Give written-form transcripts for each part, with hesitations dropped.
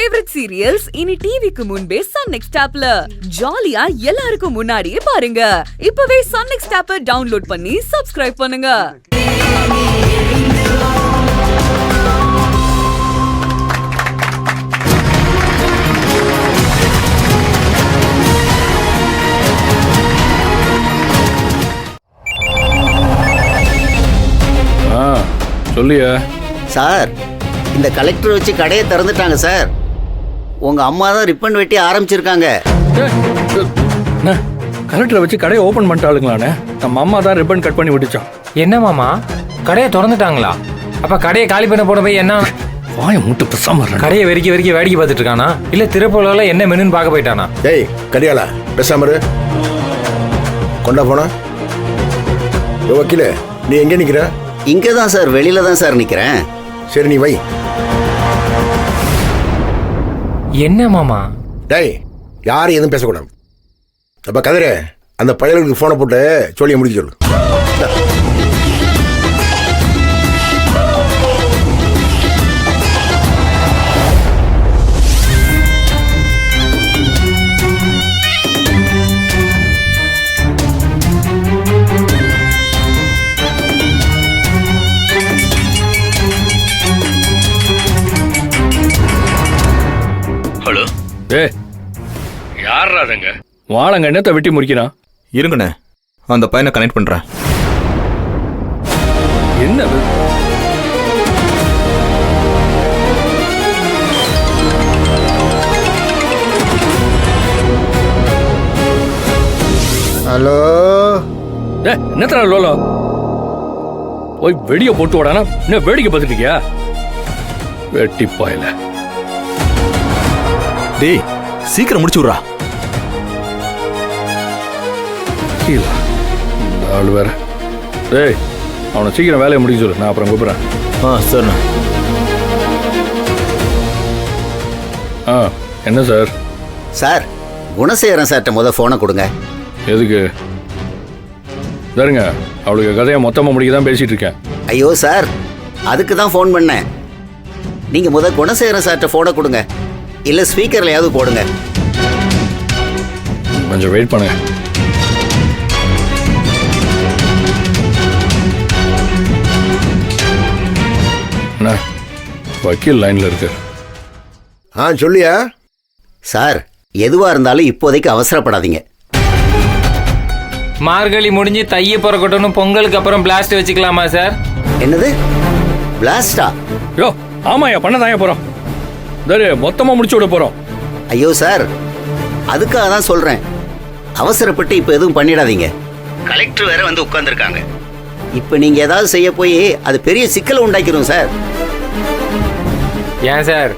Favourite serials இனி டிவிக்கு முன்பே சன் நெக்ஸ்ட் ஆப்ல ஜாலியா எல்லாருக்கும் முன்னாடியே பாருங்க. இப்பவே சன் நெக்ஸ்ட் ஆப்பை டவுன்லோட் பண்ணி சப்ஸ்கிரைப் பண்ணுங்க. சொல்லியா சார், இந்த கலெக்டர் வச்சு கடையை திறந்துட்டாங்க சார். உங்க அம்மா தான் ரிப்பன் வெட்டி ஆரம்பிச்சிருக்காங்க. கலெக்டரை வச்சு கடையை ஓபன் பண்ணிட்டாளுங்களானே. நம்ம அம்மா தான் ரிப்பன் கட் பண்ணி விட்டுச்சோம். என்ன மாமா, கடையை திறந்துட்டாங்களா? அப்ப கடையை காலி பண்ண போன போய் என்ன வாய மூட்டு பேசாம கடையை வெறிக்க வேடிக்கை பார்த்துட்டு இருக்கானா, இல்ல திருப்பூர்ல என்ன மெனுன்னு பார்க்க போயிட்டானா? ஏய் கடியாளா, பேசாம இரு. கொண்டா போனா வக்கீல, நீ எங்க நிக்கிற? இங்கே தான் சார், வெளியில தான் சார் நிக்கிறேன். சரி நீ வை. என்ன மாமா? டேய், யாரும் எதுவும் பேசக்கூடாது. அப்ப கதிரே, அந்த பயலுக்கு போனை போட்டு சொல்லிய முடிக்க சொல்லு. ஹலோ. யார் ராதங்க? வாழங்க என்னத்தை வெட்டி முடிக்கிறான்? இருங்கண்ணே, அந்த பையனை கனெக்ட் பண்றேன். என்னது? ஹலோ. என்னத்தர லோலோ போய் வெடிய போட்டு விடானா? என்ன வேடிக்கை பார்த்துட்டியா? வெட்டி பாயல. டேய் சீக்கிரம் முடிச்சு விட்றா. ஆள் வேற. டேய் அவனை சீக்கிரம் வேலையை முடிக்க சொல்லு, நான் அப்புறம் கூப்பிட்றேன். சரிண்ணா. என்ன சார்? சார், குணசேகரன் சார்ட்ட முத போனை கொடுங்க. எதுக்கு? சரிங்க, அவளுக்கு கதையை மொத்தமாக முடிக்க தான் பேசிட்டு இருக்கேன். ஐயோ சார், அதுக்கு தான் ஃபோன் பண்ணேன். நீங்க முத குணசேகரன் சார்ட்ட போனை கொடுங்க, இல்ல ஸ்பீக்கர்லயாவது போடுங்க. கொஞ்சம் வெயிட் பண்ணுங்க. என்ன வக்கீல் லைன்ல இருக்கு? சொல்லியா? சார், எதுவா இருந்தாலும் இப்போதைக்கு அவசரப்படாதீங்க. மார்கழி முடிஞ்சு தைய பிறக்கட்டும், பொங்கலுக்கு அப்புறம் பிளாஸ்ட் வச்சுக்கலாமா சார்? என்னது பிளாஸ்டா? யோ ஆமாயா, பண்ணதாயா போறோம். சரி, மொத்தமா முடிச்சு விட போறோம். ஐயோ சார், அதுக்காக தான் சொல்றேன், அவசரப்பட்டு இப்ப எதுவும் பண்ணிடாதீங்க. கலெக்டர் வேற வந்து உட்கார்ந்துருக்காங்க. இப்ப நீங்க ஏதாவது செய்ய போய் அது பெரிய சிக்கலை உண்டாக்கிரும் சார். ஏன் சார்,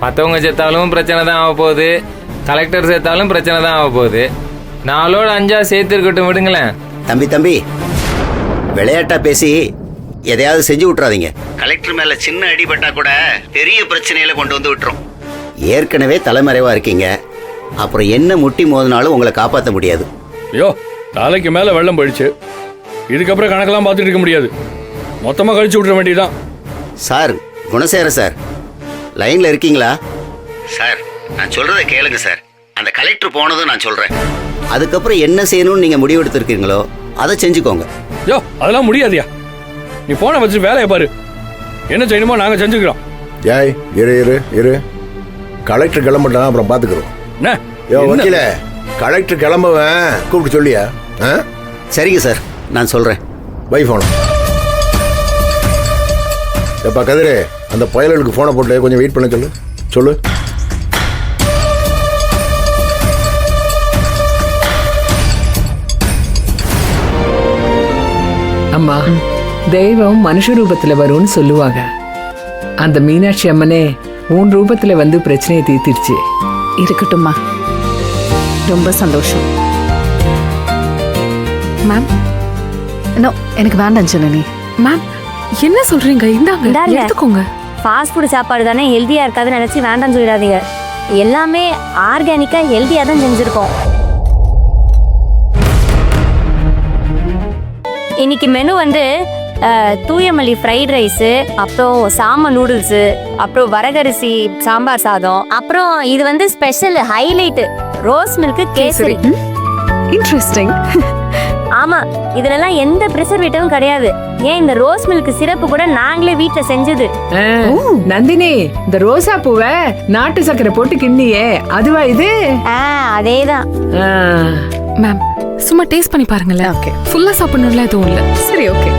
மற்றவங்க சேர்த்தாலும் பிரச்சனை தான் ஆக போகுது, கலெக்டர் சேர்த்தாலும் பிரச்சனை தான் ஆக போகுது. 4 5 சேர்த்து இருக்கட்டும், விடுங்களேன். தம்பி விளையாட்டா பேசி எதையாவது செஞ்சு விட்டுறாதீங்க. கலெக்டர் மேல சின்ன அடிபட்டா கூட பெரிய பிரச்சனையில கொண்டு வந்து விட்டுரும். ஏற்கனவே தலைமறைவா இருக்கீங்க, அப்புறம் என்ன முட்டி மோதினாலும் உங்களை காப்பாற்ற முடியாது. ஐயோ, தலைக்கு மேல வெள்ளம் போயிடுச்சு, இதுக்கப்புறம் கணக்கெல்லாம் பார்த்துட்டு இருக்க முடியாது. மொத்தமா கழிச்சு விட்டுற வேண்டியதுதான். சார், குணசேகர சார் லைன்ல இருக்கீங்களா? சார், நான் சொல்றதை கேளுங்க சார். அந்த கலெக்டர் போனதும் நான் சொல்றேன். அதுக்கப்புறம் என்ன செய்யணும்னு நீங்க முடிவெடுத்திருக்கீங்களோ அதை செஞ்சுக்கோங்க. யோ அதெல்லாம் முடியாதியா, நீ போன வச்சு வேலையை பாரு. என்ன செய்யணுமோ நாங்க செஞ்சுக்கிறோம். ஏய் இரு, கலெக்டர் கிளம்பிட்டான், அப்புறம் பாத்துக்கிறோம். வக்கீல, கலெக்டர் கிளம்பவன் கூப்பிட்டு சொல்லியா? சரிங்க சார், நான் சொல்றேன். பை போன. எப்பா கதிரே, அந்த பயலுக்கு போனை போட்டு கொஞ்சம் வெயிட் பண்ண சொல்லு. அம்மா, தெய்வம் மனுஷ ரூபத்துல வரும்னு சொல்லுவாங்க. அந்த மீனாட்சி அம்மனே உன் ரூபத்துல வந்து பிரச்சனையை தீர்த்திடுச்சு. இருக்கட்டும்மா, ரொம்ப சந்தோஷம். மேம், நோ, எனக்கு வேண்டாம் ஜனனி. மேம், என்ன சொல்றீங்க? இந்தாங்க எடுத்துக்கோங்க. ஃபாஸ்ட் ஃபுட் சாப்பாடு தானே, ஹெல்தியா இருக்காதுன்னு நினைச்சு வேண்டாம்னு சொல்லிடாதீங்க. எல்லாமே ஆர்கானிக்கா ஹெல்தியா தான் செஞ்சிருக்கோம். இன்னைக்கு மெனு வந்து தூயமல்லி ஃப்ரைட் ரைஸு, அப்புறம் சாம நூடுல்ஸு, அப்புறம் வரகரிசி சாம்பார் சாதம், அப்புறம் இது வந்து special highlight rose milk kesari. Interesting. ஆமா, இதுலலாம் எந்த ப்ரிசர்வேட்டிவும் கிடையாது. ஏன் இந்த ரோஸ் மில்க் சிரப்பு கூட நாங்களே வீட்ல செஞ்சது. நந்தினி, இந்த ரோசா பூவை நாட்டு சக்கரை போட்டு கிண்ணியே அதுவா இது? அதேதான். மேம் சும்மா டேஸ்ட் பண்ணி பாருங்களேன். ஓகே. ஃபுல்லா சாப்பிடணும்ல எதுவும் இல்ல. சரி, ஓகே.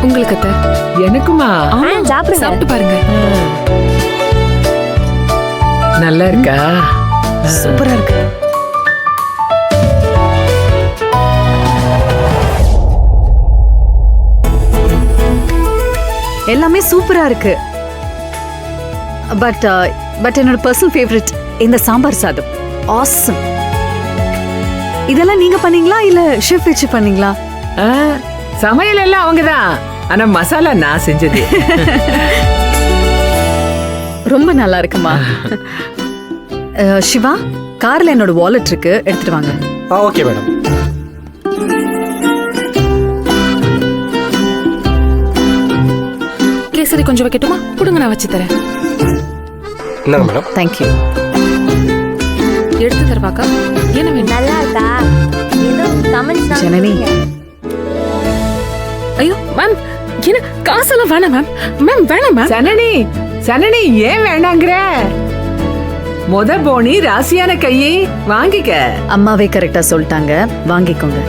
உங்களுக்கு அத்தை. எனக்குமா? சாப்பிடுங்க. சாப்பிட்டு பாருங்க. நல்லா இருக்கா? சூப்பரா இருக்கு. எல்லாமே சூப்பரா இருக்கு. பட் என்னோட பர்சனல் ஃபேவரட் இந்த சாம்பார் சாதம். ஆசம். இதெல்லாம் நீங்க பண்ணீங்களா இல்ல ஷெஃப் வச்சு பண்ணீங்களா? சமையல் எல்லாம் அவங்கதான், ஆனா மசாலா நான் செஞ்சது. ரொம்ப நல்லா இருக்குமா. சிவா, கார்ல என்னோட வாலெட் இருக்கு, எடுத்துட்டு வாங்க. Okay madam. கேசரி கொஞ்சம் வைக்கட்டுமா? கொடுங்க, நான் வச்சு தரேன். என்னங்க மேடம்? தேங்க்யூ. எடுத்து தருவாக்கா? என்ன வேணும்? நல்லா இருக்கா? ஏதோ கமெண்ட்ஸ் ஜனனி. ஐயோ மேம், என்ன காசெல்லாம் வேணாம் மேம். மேம் வேணாம் மேம். சனனி ஏன் வேண்டாங்கிற? போனி ராசியான கையை வாங்கிக்க. அம்மாவே கரெக்டா சொல்லிட்டாங்க, வாங்கிக்கோங்க.